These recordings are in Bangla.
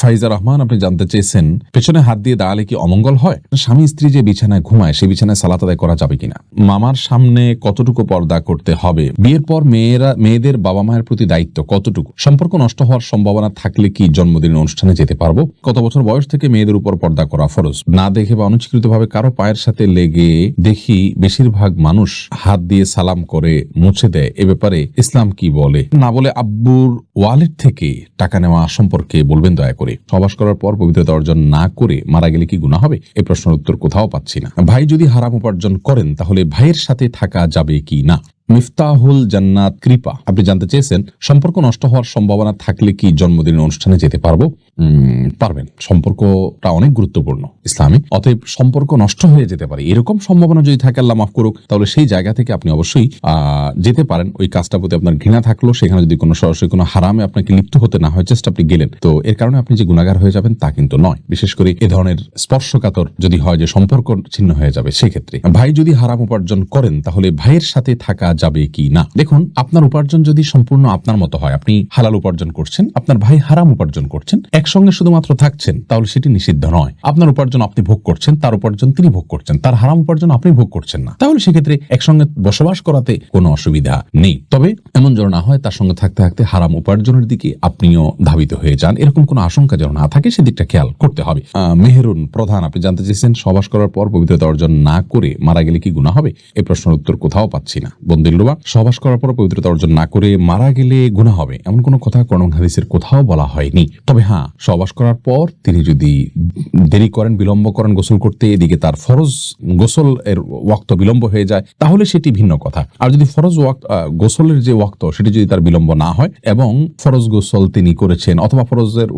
ফাইজা রহমান, আপনি জানতে চেয়েছেন পেছনে হাত দিয়ে দাঁড়ালে কি অমঙ্গল হয়? স্বামী স্ত্রী যে বিছানায় ঘুমায় সেই বিছানায় সালাত আদায় করা যাবে কিনা? মামার সামনে কতটুকু পর্দা করতে হবে? বিয়ের পর মেয়েদের বাবা মায়ের প্রতি দায়িত্ব কতটুকু? সম্পর্ক নষ্ট হওয়ার সম্ভাবনা থাকলে কি জন্মদিনের অনুষ্ঠানে যেতে পারবো? কত বছর বয়স থেকে মেয়েদের উপর পর্দা করা ফরজ? না দেখে বা অনুচিতভাবে কারো পায়ের সাথে লেগে দেখি বেশিরভাগ মানুষ হাত দিয়ে সালাম করে মুছে দেয়, এ ব্যাপারে ইসলাম কি বলে? না বলে আব্বুর ওয়ালেট থেকে টাকা নেওয়া সম্পর্কে বলবেন দয়া করে। সহবাস করার পর পবিত্রতা অর্জন না করে মারা গেলে কি গুনাহ হবে? এই প্রশ্নের উত্তর কোথাও পাচ্ছি না। ভাই যদি হারাম উপার্জন করেন তাহলে ভাইয়ের সাথে থাকা যাবে কি না? মিফতাহুল জান্নাত কৃপা, আপনি জানতে চেয়েছেন সম্পর্ক নষ্ট হওয়ার সম্ভাবনা থাকলে কি জন্মদিনের অনুষ্ঠানে যেতে পারবো? পারবেন। সম্পর্কটা অনেক গুরুত্বপূর্ণ ইসলামে, অতএব সম্পর্ক নষ্ট হয়ে যেতে পারে এরকম সম্ভাবনা যদি থাকে, আল্লাহ মাফ করুক, তাহলে সেই জায়গা থেকে আপনি অবশ্যই যেতে পারেন। ওই কাজটার প্রতি আপনার ঘৃণা থাকলো, সেখানে যদি কোনো সরাসরি কোনো হারামে আপনাকে লিপ্ত হতে না হয়, চেষ্টা আপনি গেলেন, তো এর কারণে আপনি যে গুনাহগার হয়ে যাবেন তা কিন্তু নয়। বিশেষ করে এ ধরনের স্পর্শকাতর যদি হয় যে সম্পর্ক ছিন্ন হয়ে যাবে, সেক্ষেত্রে ভাই যদি হারাম উপার্জন করেন তাহলে ভাইয়ের সাথে থাকা যাবে কি না? দেখুন, আপনার উপার্জন যদি সম্পূর্ণ আপনার মতো হয়, আপনি হালাল উপার্জন করছেন, আপনার ভাই হারাম উপার্জন করছেন, একসঙ্গে শুধুমাত্র থাকছেন, তাহলে সেটি নিষিদ্ধ নয়। আপনার উপার্জন আপনি ভোগ করছেন, তার উপার্জন তিনি ভোগ করছেন, তার হারাম উপার্জন আপনি ভোগ করছেন না, তাহলে সেক্ষেত্রে একসঙ্গে বসবাস করাতে কোনো অসুবিধা নেই। তবে এমন যেন না হয় তার সঙ্গে থাকতে থাকতে হারাম উপার্জনের দিকে আপনিও ধাবিত হয়ে যান, এরকম কোনো আশঙ্কা যেন না থাকে, সেদিকটা খেয়াল করতে হবে। মেহেরুন প্রধান, আপনি জানতে চেয়েছেন সহবাস করার পর পবিত্রতা অর্জন না করে মারা গেলে কি গুনাহ হবে? এই প্রশ্নের উত্তর কোথাও পাচ্ছি না। বন্দিল্লুবা, সহবাস করার পর পবিত্রতা অর্জন না করে মারা গেলে গুনাহ হবে এমন কোনো কথা কোরআন হাদিসের কোথাও বলা হয়নি। তবে হ্যাঁ, সহবাস করার পর তিনি যদি দেরি করেন, বিলম্ব করেন গোসল করতে, এদিকে তার ফরজ গোসল এর ওয়াক্ত বিলম্ব হয়ে যায়, তাহলে সেটি ভিন্ন কথা। আর যদি ফরজ গোসলের যে ওয়াক্ত সেটি যদি তার বিলম্ব না হয় এবং ফরজ গোসল তিনি করেছেন অথবা ফরজের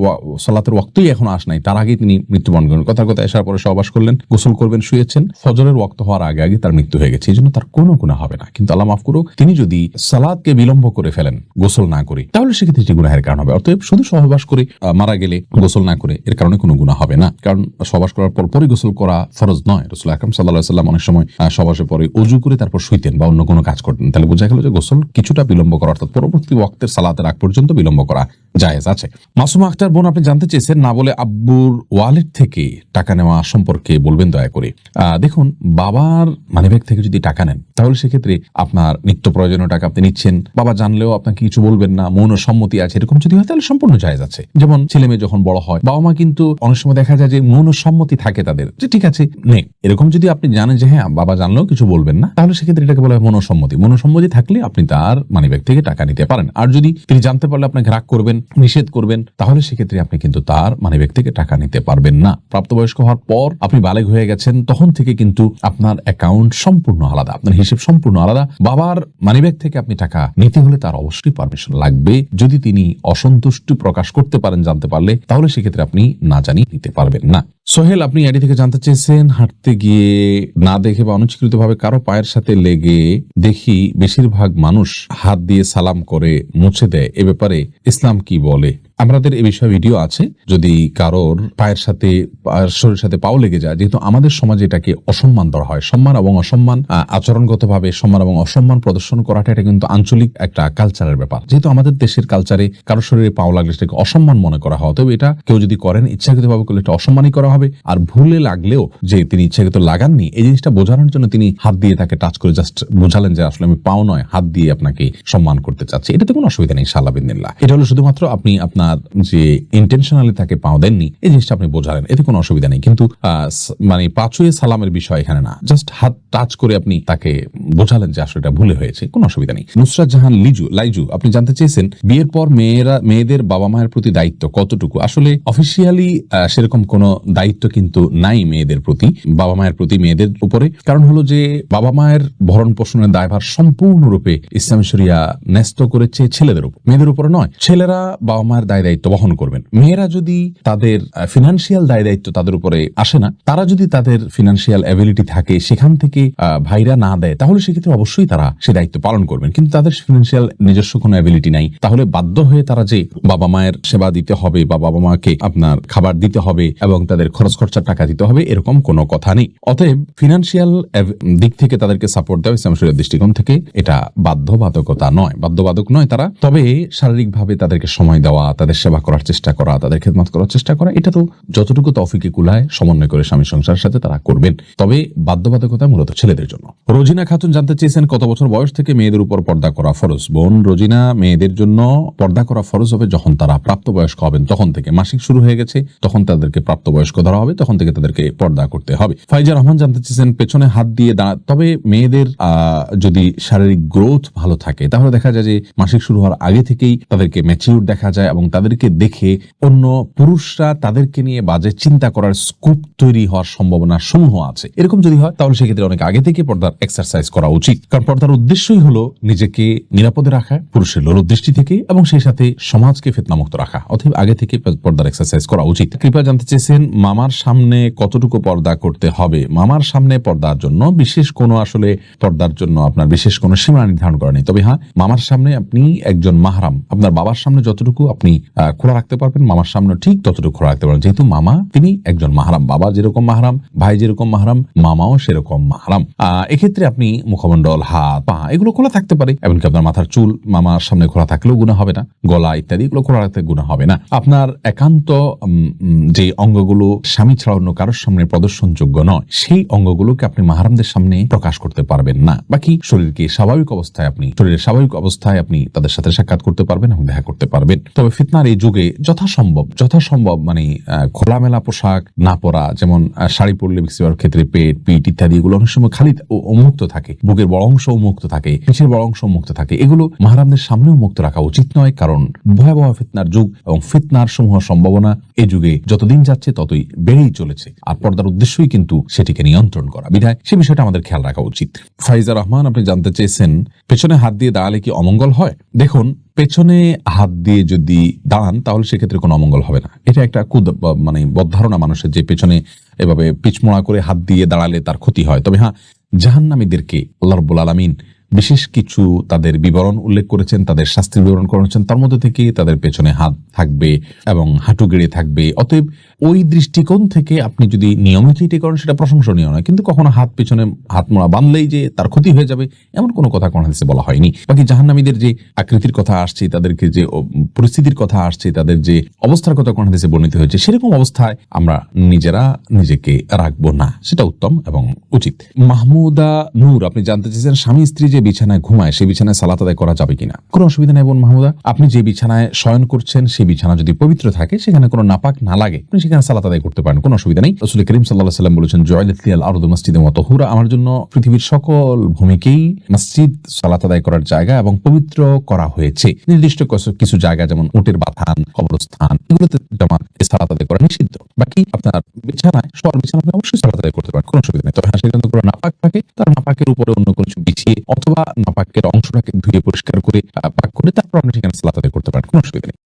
সালাতের ওয়াক্তই এখন আস নাই, তার আগে তিনি মৃত্যুবরণ করেন, কথার কথা আসার পরে সহবাস করলেন, গোসল করবেন, শুয়েছেন, ফজরের ওয়াক্ত হওয়ার আগে আগে তার মৃত্যু হয়ে গেছে, এই জন্য তার কোনো গুনাহ হবে না। কিন্তু আল্লাহ মাফ করুক, তিনি যদি সালাতকে বিলম্ব করে ফেলেন গোসল না করে, তাহলে সেক্ষেত্রে এটি গুনাহের কারণ হবে। অতএব শুধু সহবাস করে মারা গেলে গোসল না করে এর কারণে কোনো গুনাহ হবে না, কারণ সহবাস করার পর পরই গোসল করা ফরজ নয়। রাসূল আকরাম সাল্লাল্লাহু আলাইহি ওয়াসাল্লাম অনেক সময় সহবাসের পরে ওযু করে তারপর শুইতেন বা অন্য কোনো কাজ করতেন, তাহলে বোঝা গেল যে গোসল কিছুটা বিলম্ব করা, অর্থাৎ পরবর্তী ওয়াক্তের সালাতের আগ পর্যন্ত বিলম্ব করা জায়েজ আছে। মাসুমা আক্তার বোন, আপনি জানতে চেয়েছেন না বলে আব্বুর ওয়ালেট থেকে টাকা নেওয়া সম্পর্কে বলবেন দয়া করে। দেখুন, বাবার মানিব্যাগ থেকে যদি টাকা নেন তাহলে সেক্ষেত্রে আপনার নিত্য প্রয়োজনীয় টাকা আপনি নিচ্ছেন, বাবা জানলেও আপনাকে কিছু বলবেন না, মৌন সম্মতি আছে, এরকম যদি হয় তাহলে সম্পূর্ণ জায়েজ আছে। যেমন ছেলে মেয়ে যখন বড় হয়, বাবা মা কিন্তু অনেক সময় দেখা যায় যে মৌন সম্মতি থাকে তাদের, যে ঠিক আছে নে, এরকম যদি আপনি জানেন যে হ্যাঁ বাবা জানলেও কিছু বলবেন না, তাহলে সেক্ষেত্রে এটাকে বলা হয় মৌনসম্মতি। মৌনসম্মতি থাকলে আপনি তার মানিব্যাগ থেকে টাকা নিতে পারেন। আর যদি তিনি জানতে পারলে আপনাকে রাগ করবেন, নিষেধ করবেন, তাহলে সেক্ষেত্রে আপনি কিন্তু তার মানিব্যাগ থেকে টাকা নিতে পারবেন না। প্রাপ্তবয়স্ক হওয়ার পর আপনি বালেগ হয়ে গেছেন, তখন থেকে কিন্তু আপনার অ্যাকাউন্ট সম্পূর্ণ আলাদা, আপনার হিসেব সম্পূর্ণ আলাদা। বাবার মানিব্যাগ থেকে আপনি টাকা নিতে হলে তার অবশ্যই পারমিশন লাগবে। যদি তিনি অসন্তুষ্টি প্রকাশ করতে পারেন জানতে পারলে, তাহলে সেক্ষেত্রে আপনি না জানি নিতে পারবেন না। সোহেল, আপনি আইডি থেকে জানতে চেয়েছেন হাঁটতে গিয়ে না দেখে বা অনুচিতভাবে কারো পায়ের সাথে লেগে দেখি বেশিরভাগ মানুষ হাত দিয়ে সালাম করে মুছে দেয়, এ ব্যাপারে ইসলাম কি বলে? আমাদের এই বিষয়ে ভিডিও আছে, যদি কারোর পায়ের সাথে শরীরের সাথে পাও লেগে যায়, যেহেতু আমাদের সমাজে এটাকে অসম্মান ধরা হয়। সম্মান এবং অসম্মান, আচরণগতভাবে সম্মান এবং অসম্মান প্রদর্শন করাটা এটা কিন্তু আঞ্চলিক একটা কালচারের ব্যাপার। যেহেতু আমাদের দেশের কালচারে কারো শরীরে পাও লাগলে সেটাকে অসম্মান মনে করা হয়, তবে এটা কেউ যদি করেন ইচ্ছাকৃতভাবে করলে এটা অসম্মানই করা হবে। আর ভুলে লাগলেও যে তিনি ইচ্ছাকৃত লাগাননি, এই জিনিসটা বোঝানোর জন্য তিনি হাত দিয়ে তাকে টাচ করে জাস্ট বোঝালেন যে আসলে আমি পাও নয়, হাত দিয়ে আপনাকে সম্মান করতে চাচ্ছি, এটাতে কোনো অসুবিধা নেই ইনশাআল্লাহ বিদিনিল্লাহ। এটা হলো শুধুমাত্র আপনি আপনার যে ইন্টেনশনালি তাকে পাও দেননি, এই জিনিসটা আপনি বোঝালেন, এতে কোনো অসুবিধা নেই। কিন্তু মানে পাঁচুয়ে সালামের বিষয় এখানে না, জাস্ট হাত টাচ করে আপনি তাকে বোঝালেন যে আসলে এটা ভুলে হয়েছে, কোনো অসুবিধা নেই। নুসরাত জাহান লাইজু, আপনি জানতে চেয়েছেন বিয়ের পর মেয়েদের বাবা মায়ের প্রতি দায়িত্ব কতটুকু? আসলে অফিসিয়ালি সেরকম কোনো দায়িত্ব কিন্তু নাই মেয়েদের প্রতি, বাবা মায়ের প্রতি মেয়েদের উপরে। কারণ হলো যে বাবা মায়ের ভরণ পোষণের দায়ভার সম্পূর্ণরূপে ইসলাম শরিয়া ন্যস্ত করেছে ছেলেদের উপর, মেয়েদের উপরে নয়। ছেলেরা বাবা মায়ের দায় দায়িত্ব বহন করবেন। মেয়েরা যদি তাদের ফিনান্সিয়াল দায় দায়িত্ব তাদের উপরে আসে না, তারা যদি তাদের ফিনান্সিয়াল অ্যাবিলিটি থাকে সেখান থেকে ভাইরা না দেয়, তাহলে সেক্ষেত্রে অবশ্যই তারা সে দায়িত্ব পালন করবেন। কিন্তু তাদের ফিনান্সিয়াল নিজস্ব কোনো অ্যাবিলিটি নাই, তাহলে বাধ্য হয়ে তারা যে বাবা মায়ের সেবা দিতে হবে বা বাবা মাকে আপনার খাবার দিতে হবে এবং তাদের খরচ খরচার টাকা দিতে হবে, এরকম কোনো কথা নেই। অতএব ফিনান্সিয়াল দিক থেকে তাদেরকে সাপোর্ট দেওয়া ইসলাম শরীয়তের দৃষ্টিকোণ থেকে এটা বাধ্যবাধকতা নয়, বাধ্যবাধক নয় তারা। তবে শারীরিকভাবে তাদেরকে সময় দেওয়া, তাদের সেবা করার চেষ্টা করা, তাদের খেদমত করার চেষ্টা করা, এটা তো যতটুকু তৌফিকে কুলায় সমন্বয় করে স্বামী সংসারের সাথে তারা করবেন। তবে বাধ্যবাধকতা মূলত ছেলেদের জন্য। রোজিনা খাতুন জানতে চেয়েছেন কত বছর বয়স থেকে মেয়েদের উপর পর্দা করা ফরজ। বোন রোজিনা, মেয়েদের জন্য পর্দা করা ফরজ হবে যখন তারা প্রাপ্তবয়স্ক হবেন, তখন থেকে। মাসিক শুরু হয়ে গেছে তখন তাদেরকে প্রাপ্তবয়স্ক ধরা হবে, তখন থেকে তাদেরকে পর্দা করতে হবে। ফাইজা রহমান জানতে চেয়েছেন পেছনে হাত দিয়ে তবে মেয়েদের যদি শারীরিক গ্রোথ ভালো থাকে তাহলে দেখা যায় যে মাসিক শুরু হওয়ার আগে থেকেই তাদেরকে ম্যাচিউর দেখা যায় এবং তাদেরকে দেখে অন্য পুরুষরা তাদেরকে নিয়ে বাজে চিন্তা করার স্কোপ তৈরি হওয়ার সম্ভাবনা সমূহ আছে। এরকম যদি হয় তাহলে সেক্ষেত্রে অনেক আগে থেকে পর্দার এক্সারসাইজ করা উচিত, কারণ পর্দার উদ্দেশ্যই হলো নিজেকে নিরাপদে রাখা পুরুষের লোলুপ দৃষ্টি থেকে এবং সেই সাথে সমাজকে ফিতনামুক্ত রাখা। অতএব আগে থেকে পর্দার এক্সারসাইজ করা উচিত। কৃপা জানতে চেয়েছেন মামার সামনে কতটুকু পর্দা করতে হবে। মামার সামনে পর্দার জন্য বিশেষ কোনো আসলে পর্দার জন্য আপনার বিশেষ কোনো সীমা নির্ধারণ করা নেই। তবে হ্যাঁ, মামার সামনে আপনি একজন মাহরাম, আপনার বাবার সামনে যতটুকু আপনি খোলা রাখতে পারবেন মামার সামনে ঠিক ততটুকু খোলা রাখতে পারবেন, যেহেতু মামা তিনি একজন মাহরাম। বাবা যেরকম মাহরাম, ভাই যেরকম মাহরাম, মামাও সেরকম মাহরাম। এক্ষেত্রে আপনি মুখমণ্ডল, হাত, পা এগুলো খোলা থাকতে পারে, এমনকি আপনার মাথার চুল মামার সামনে খোলা থাকলেও গুনাহ হবে না, গলা ইত্যাদি এগুলো খোলা রাখতে গুনাহ হবে না। আপনার একান্ত যে অঙ্গগুলো স্বামী ছাড়া অন্য কারোর সামনে প্রদর্শনযোগ্য নয় সেই অঙ্গগুলোকে আপনি মাহরামদের সামনে প্রকাশ করতে পারবেন না। বাকি শরীরের স্বাভাবিক অবস্থায় আপনি তাদের সাথে সাক্ষাৎ করতে পারবেন এবং দেখা করতে পারবেন। তবে ফিতনার এই যুগে যথাসম্ভব মানে খোলামেলা পোশাক না পরা, যেমন শাড়ি পরলে বেশিরভাগ ক্ষেত্রে পেট, পিঠ ইত্যাদি এগুলো অনেক সময় খালি উন্মুক্ত থাকে, বুকের বড় অংশ উন্মুক্ত থাকে, পিঠের বড় অংশ উন্মুক্ত থাকে, এগুলো মাহরামদের সামনেও মুক্ত রাখা উচিত নয়, কারণ ভয়াবহ ফিতনার যুগ এবং ফিতনার সমূহ সম্ভাবনা এই যুগে যতদিন যাচ্ছে ততই বেড়েই চলেছে। আর পর্দার উদ্দেশ্যই কিন্তু সেটিকে নিয়ন্ত্রণ করা, বিধায় সে বিষয়টা আমাদের খেয়াল রাখা উচিত। ফাইজা রহমান আপনি জানতে চেয়েছেন পেছনে হাত দিয়ে দাঁড়ালে কি অমঙ্গল হয়। দেখুন, পেছনে হাত দিয়ে যদি দাঁড়ান তাহলে সেক্ষেত্রে কোনো অমঙ্গল হবে না। এটা একটা মানে বদধারণা মানুষের, যে পেছনে এভাবে পিছমোড়া করে হাত দিয়ে দাঁড়ালে তার ক্ষতি হয়। তবে হ্যাঁ, জাহান্নামীদেরকে আল্লাহ রাব্বুল আলামিন বিশেষ কিছু তাদের বিবরণ উল্লেখ করেছেন, তাদের শাস্তির বিবরণ করেছেন, তার মধ্যে থেকে তাদের পেছনে হাত থাকবে এবং হাঁটু গেড়ে থাকবে। অতএব ওই দৃষ্টিকোণ থেকে আপনি যদি নিয়মিত এটি করেন সেটা প্রশংসনীয় নয়, কিন্তু কখনো হাত পেছনে হাত মোড়া বাঁধলেই যে তার ক্ষতি হয়ে যাবে এমন কোনো কথা কোন হাদিসে বলা হয়নি। বাকি জাহান্নামীদের যে আকৃতির কথা আসছে, তাদেরকে যে পরিস্থিতির কথা আসছে, তাদের যে অবস্থার কথা কোন হাদিসে বর্ণিত হয়েছে, সেরকম অবস্থায় আমরা নিজেরা নিজেকে রাখবো না, সেটা উত্তম এবং উচিত। মাহমুদা নূর আপনি জানতে চেয়েছেন স্বামী স্ত্রী যে বিছানায় ঘুমায় সেই বিছানায় সালাত আদায় করা যাবে কিনা। কোনো অসুবিধা নেই বোন মাহমুদা, আপনি যে বিছানায় শয়ন করছেন সেই বিছানা যদি পবিত্র থাকে, সেখানে কোনো নাপাক না লাগে, আপনি সেখানে সালাত আদায় করতে পারেন, কোনো অসুবিধা নেই। রাসূল করিম সাল্লাল্লাহু আলাইহি ওয়াসাল্লাম বলেছেন জুইলাত লিয়াল আরদু মাসজিদান ওয়া তাহুরা, আমার জন্য পৃথিবীর সকল ভূমিকেই মসজিদ সালাত আদায় করার জায়গা এবং পবিত্র করা হয়েছে। নির্দিষ্ট কিছু জায়গা যেমন উটের বাথান, কবরস্থান, এগুলোতে জামাত সালাত আদায় করা নিষিদ্ধ। বাকি আপনার বিছানায় শোয়ার বিছানা আপনি অবশ্যই সালাত আদায় করতে পারেন, কোনো অসুবিধা নেই। তবে সেখানে কোনো নাপাক থাকে, তার নাপাকের উপরে অন্য কিছু বিছিয়ে অথবা নাপাকের অংশটাকে ধুয়ে পরিষ্কার করে পাক করে তারপর আপনি সেখানে সালাত আদায় করতে পারেন, কোনো অসুবিধা নেই।